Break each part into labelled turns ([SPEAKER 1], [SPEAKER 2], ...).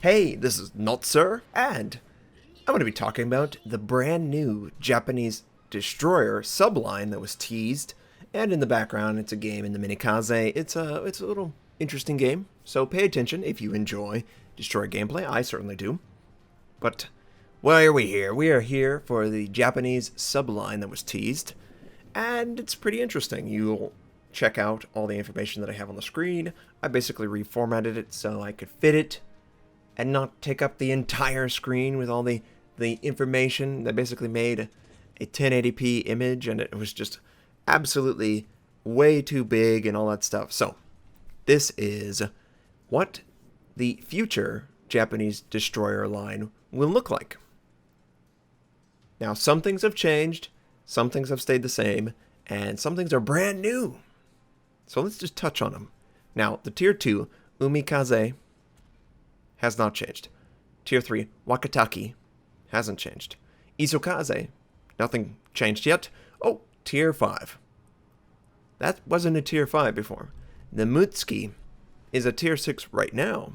[SPEAKER 1] Hey, this is Notser, and I'm going to be talking about the brand new Japanese destroyer subline that was teased. And in the background, it's a game in the Minekaze. It's a little interesting game, so pay attention if you enjoy destroyer gameplay. I certainly do. But why are we here? We are here for the Japanese subline that was teased, and it's pretty interesting. You'll check out all the information that I have on the screen. I basically reformatted it so I could fit it and not take up the entire screen with all the information. That basically made a 1080p image, and it was just absolutely way too big and all that stuff. So this is what the future Japanese destroyer line will look like. Now, some things have changed, some things have stayed the same, and some things are brand new. So let's just touch on them. Now, the Tier 2, Minekaze, has not changed. Tier 3, Wakataki, hasn't changed. Isokaze, nothing changed yet. Oh, Tier 5. That wasn't a Tier 5 before. The Mutsuki is a Tier 6 right now.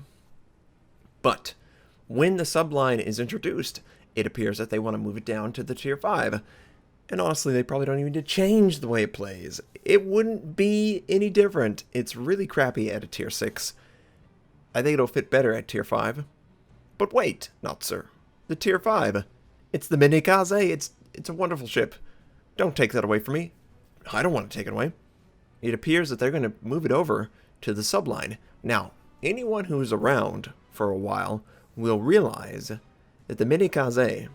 [SPEAKER 1] But when the subline is introduced, it appears that they want to move it down to the Tier 5. And honestly, they probably don't even need to change the way it plays. It wouldn't be any different. It's really crappy at a Tier 6. I think it'll fit better at Tier 5. But wait, Notser. The Tier 5. It's the Minekaze. It's a wonderful ship. Don't take that away from me. I don't want to take it away. It appears that they're going to move it over to the subline. Now, anyone who's around for a while will realize that the Minekaze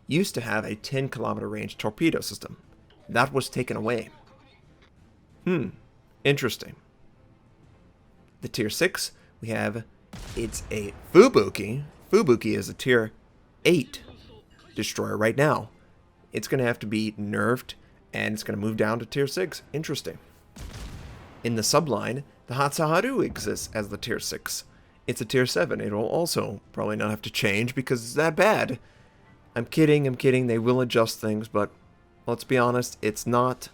[SPEAKER 1] used to have a 10-kilometer range torpedo system. That was taken away. Interesting. The Tier 6, we have, it's a Fubuki. Fubuki is a Tier 8 destroyer right now. It's going to have to be nerfed, and it's going to move down to Tier 6. Interesting. In the subline, the Hatsuharu exists as the Tier 6. It's a Tier 7. It will also probably not have to change because it's that bad. I'm kidding. They will adjust things, but let's be honest, it's not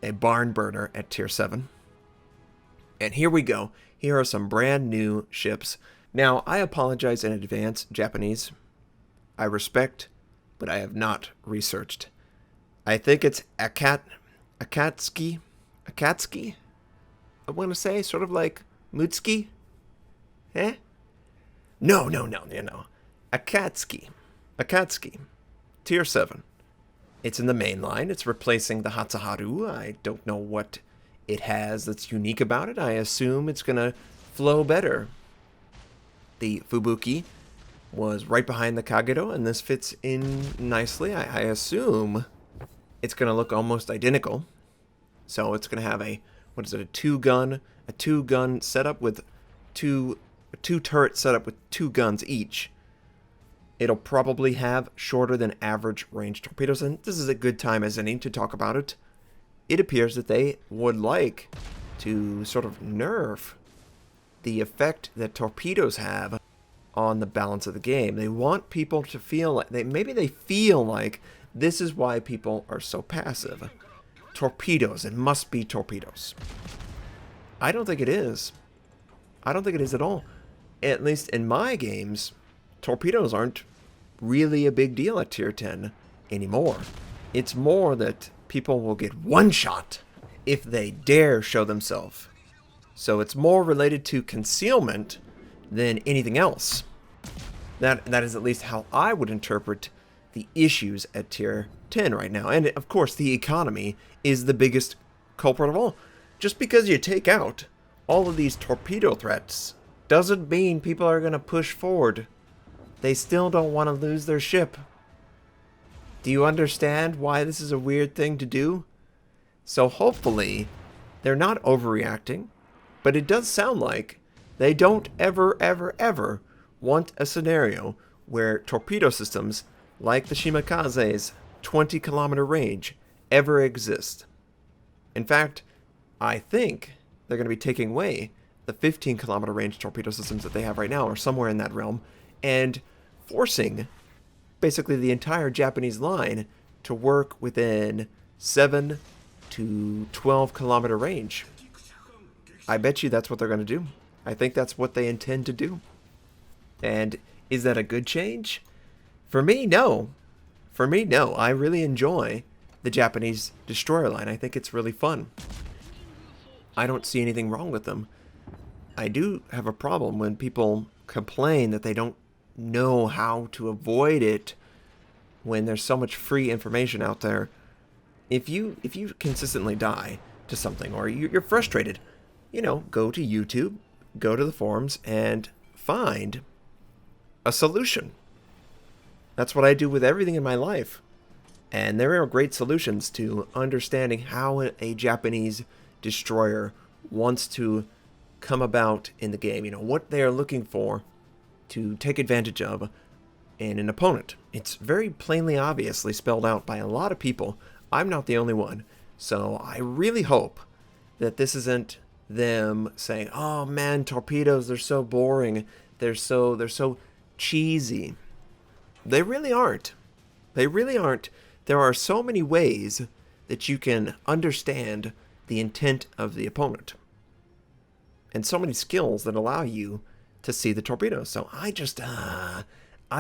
[SPEAKER 1] a barn burner at Tier 7. And here we go. Here are some brand new ships. Now, I apologize in advance, Japanese. I respect, but I have not researched. I think it's Akatsuki? I want to say, sort of like Mutsuki? Eh? No. Akatsuki. Tier 7. It's in the main line. It's replacing the Hatsuharu. I don't know what it has that's unique about it. I assume it's going to flow better. The Fubuki was right behind the Kagero, and this fits in nicely. I assume it's going to look almost identical. So it's going to have a two gun setup with a two turret setup with 2 guns each. It'll probably have shorter than average range torpedoes, and this is a good time as any to talk about it. It appears that they would like to sort of nerf the effect that torpedoes have on the balance of the game. They want people to feel like they feel like this is why people are so passive. Torpedoes, it must be torpedoes. I don't think it is. I don't think it is at all. At least in my games, torpedoes aren't really a big deal at Tier 10 anymore. It's more that people will get one shot if they dare show themselves. So it's more related to concealment than anything else. That is at least how I would interpret the issues at Tier 10 right now. And of course, the economy is the biggest culprit of all. Just because you take out all of these torpedo threats doesn't mean people are going to push forward. They still don't want to lose their ship. Do you understand why this is a weird thing to do? So hopefully they're not overreacting, but it does sound like they don't ever want a scenario where torpedo systems like the Shimakaze's 20-kilometer range ever exist. In fact, I think they're going to be taking away the 15-kilometer range torpedo systems that they have right now, or somewhere in that realm, and forcing basically the entire Japanese line to work within 7 to 12-kilometer range. I bet you that's what they're going to do. I think that's what they intend to do. And is that a good change? For me, no. For me, no. I really enjoy the Japanese destroyer line. I think it's really fun. I don't see anything wrong with them. I do have a problem when people complain that they don't know how to avoid it when there's so much free information out there. If you consistently die to something or you're frustrated, you know, go to YouTube, go to the forums, and find a solution. That's what I do with everything in my life. And there are great solutions to understanding how a Japanese destroyer wants to come about in the game. You know, what they are looking for to take advantage of in an opponent. It's very plainly, obviously spelled out by a lot of people. I'm not the only one. So I really hope that this isn't them saying, oh man, torpedoes, they're so boring. They're so cheesy. They really aren't. They really aren't. There are so many ways that you can understand the intent of the opponent. And so many skills that allow you to see the torpedoes. So I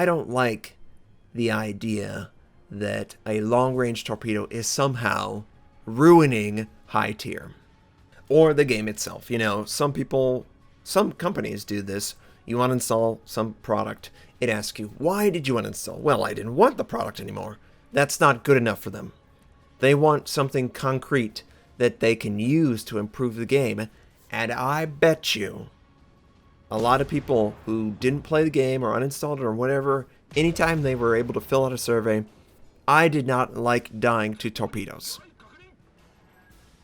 [SPEAKER 1] don't like the idea that a long-range torpedo is somehow ruining high tier. Or the game itself. You know, some companies do this. You uninstall some product. It asks you, why did you uninstall? Well, I didn't want the product anymore. That's not good enough for them. They want something concrete that they can use to improve the game. And I bet you a lot of people who didn't play the game or uninstalled it or whatever, anytime they were able to fill out a survey, I did not like dying to torpedoes.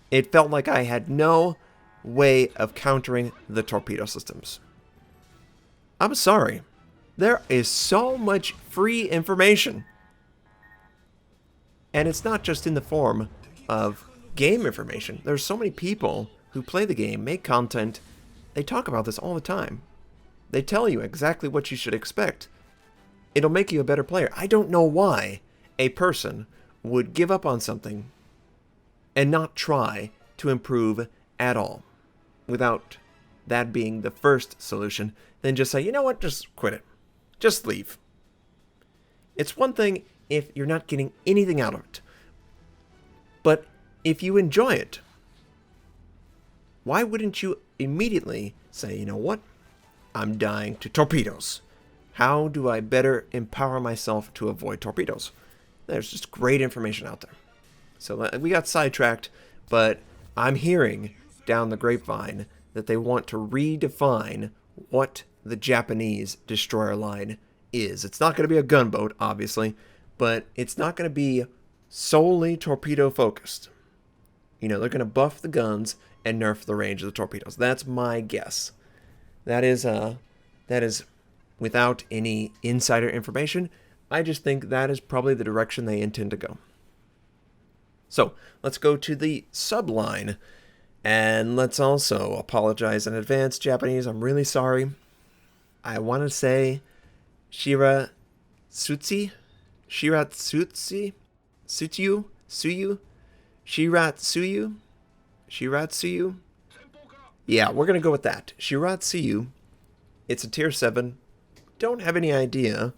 [SPEAKER 1] It felt like I had no way of countering the torpedo systems. I'm sorry. There is so much free information. And it's not just in the form of game information. There's so many people who play the game, make content. They talk about this all the time. They tell you exactly what you should expect. It'll make you a better player. I don't know why a person would give up on something and not try to improve at all without that being the first solution. Then just say, you know what, just quit it. Just leave. It's one thing if you're not getting anything out of it. But if you enjoy it, why wouldn't you immediately say, you know what? I'm dying to torpedoes. How do I better empower myself to avoid torpedoes? There's just great information out there. So we got sidetracked, but I'm hearing down the grapevine that they want to redefine what the Japanese destroyer line is. It's not going to be a gunboat, obviously, but it's not going to be solely torpedo focused. You know, they're going to buff the guns and nerf the range of the torpedoes. That's my guess. That is without any insider information. I just think that is probably the direction they intend to go. So let's go to the subline. And let's also apologize in advance, Japanese. I'm really sorry. I want to say Shiratsutsu, Suyu, Shiratsuyu. Yeah, we're going to go with that. Shiratsuyu. It's a tier 7. Don't have any idea.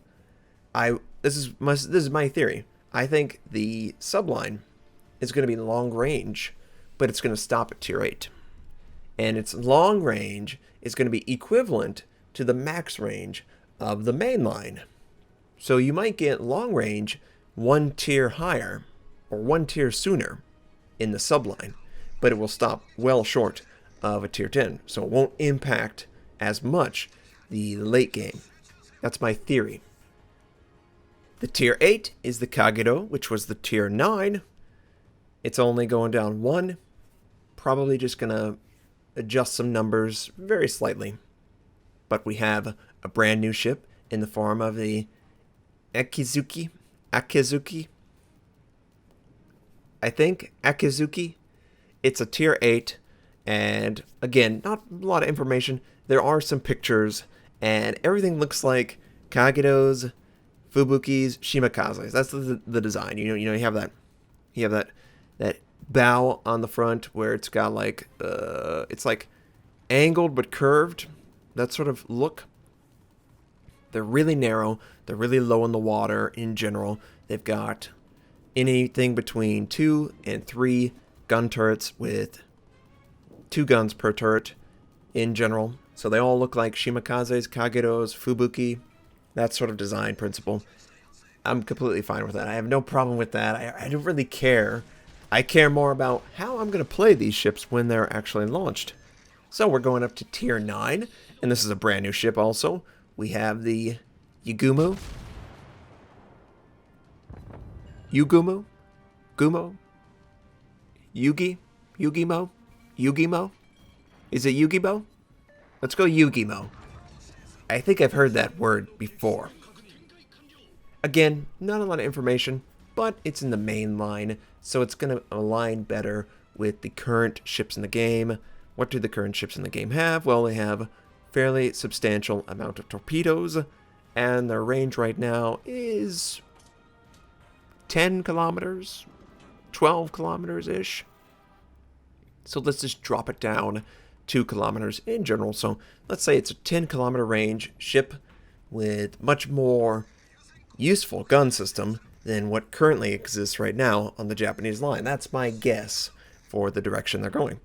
[SPEAKER 1] This is my theory. I think the subline is going to be long range, but it's going to stop at tier 8. And its long range is going to be equivalent to the max range of the main line. So you might get long range 1 tier higher or 1 tier sooner in the subline, but it will stop well short of a tier 10. So it won't impact as much the late game. That's my theory. The tier 8 is the Kagero, which was the tier 9. It's only going down 1. Probably just going to adjust some numbers very slightly. But we have a brand new ship in the form of the Akizuki. I think Akizuki. It's a tier 8. And again, not a lot of information. There are some pictures. And everything looks like Kageros, Fubukis, Shimakazes. That's the design. You have that bow on the front where it's got like it's like angled but curved. That sort of look. They're really narrow. They're really low in the water in general. They've got anything between 2 and 3 gun turrets with 2 guns per turret in general. So they all look like Shimikazes, Kageros, Fubuki, that sort of design principle. I'm completely fine with that. I have no problem with that. I don't really care. I care more about how I'm going to play these ships when they're actually launched. So we're going up to Tier 9, and this is a brand new ship also. We have the Yugumo. Yugumo? Gumo? Yugi? Yugimo? Yugimo? Is it Yugimo? Let's go Yugimo. I think I've heard that word before. Again, not a lot of information, but it's in the main line, so it's going to align better with the current ships in the game. What do the current ships in the game have? Well, they have fairly substantial amount of torpedoes, and their range right now is 10 kilometers, 12 kilometers-ish. So let's just drop it down 2 kilometers in general. So let's say it's a 10-kilometer range ship with much more useful gun system than what currently exists right now on the Japanese line. That's my guess for the direction they're going.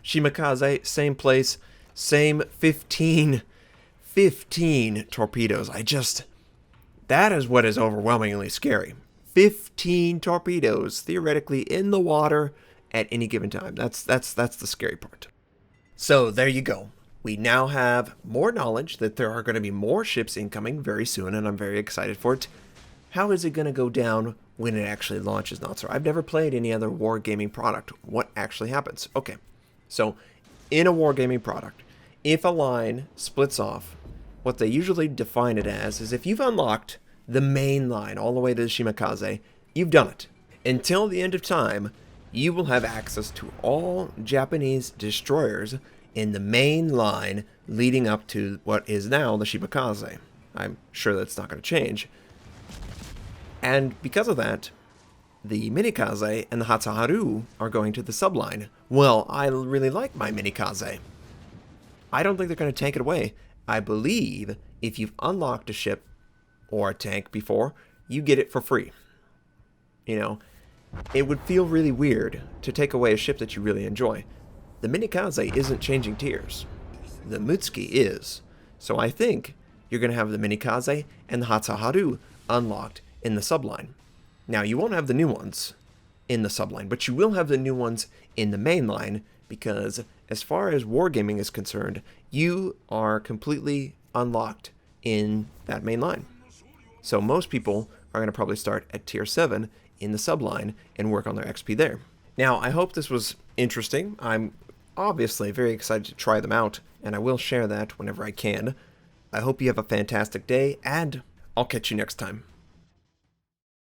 [SPEAKER 1] Shimikaze, same place, same 15 torpedoes. That is what is overwhelmingly scary. 15 torpedoes theoretically in the water at any given time. That's the scary part. So there you go. We now have more knowledge that there are going to be more ships incoming very soon, and I'm very excited for it. How is it going to go down when it actually launches, Notser? I've never played any other wargaming product. What actually happens? Okay, so in a wargaming product, if a line splits off, what they usually define it as is if you've unlocked the main line all the way to the Shimikaze, you've done it. Until the end of time, you will have access to all Japanese destroyers in the main line leading up to what is now the Shimikaze. I'm sure that's not going to change. And because of that, the Minekaze and the Hatsuharu are going to the subline. Well, I really like my Minekaze. I don't think they're going to take it away. I believe if you've unlocked a ship or a tank before, you get it for free. You know, it would feel really weird to take away a ship that you really enjoy. The Minekaze isn't changing tiers. The Mutsuki is. So I think you're going to have the Minekaze and the Hatsuharu unlocked in the subline. Now, you won't have the new ones in the subline, but you will have the new ones in the main line because as far as wargaming is concerned, you are completely unlocked in that main line. So most people are going to probably start at Tier 7 in the subline and work on their XP there. Now, I hope this was interesting. I'm obviously very excited to try them out, and I will share that whenever I can. I hope you have a fantastic day, and I'll catch you next time.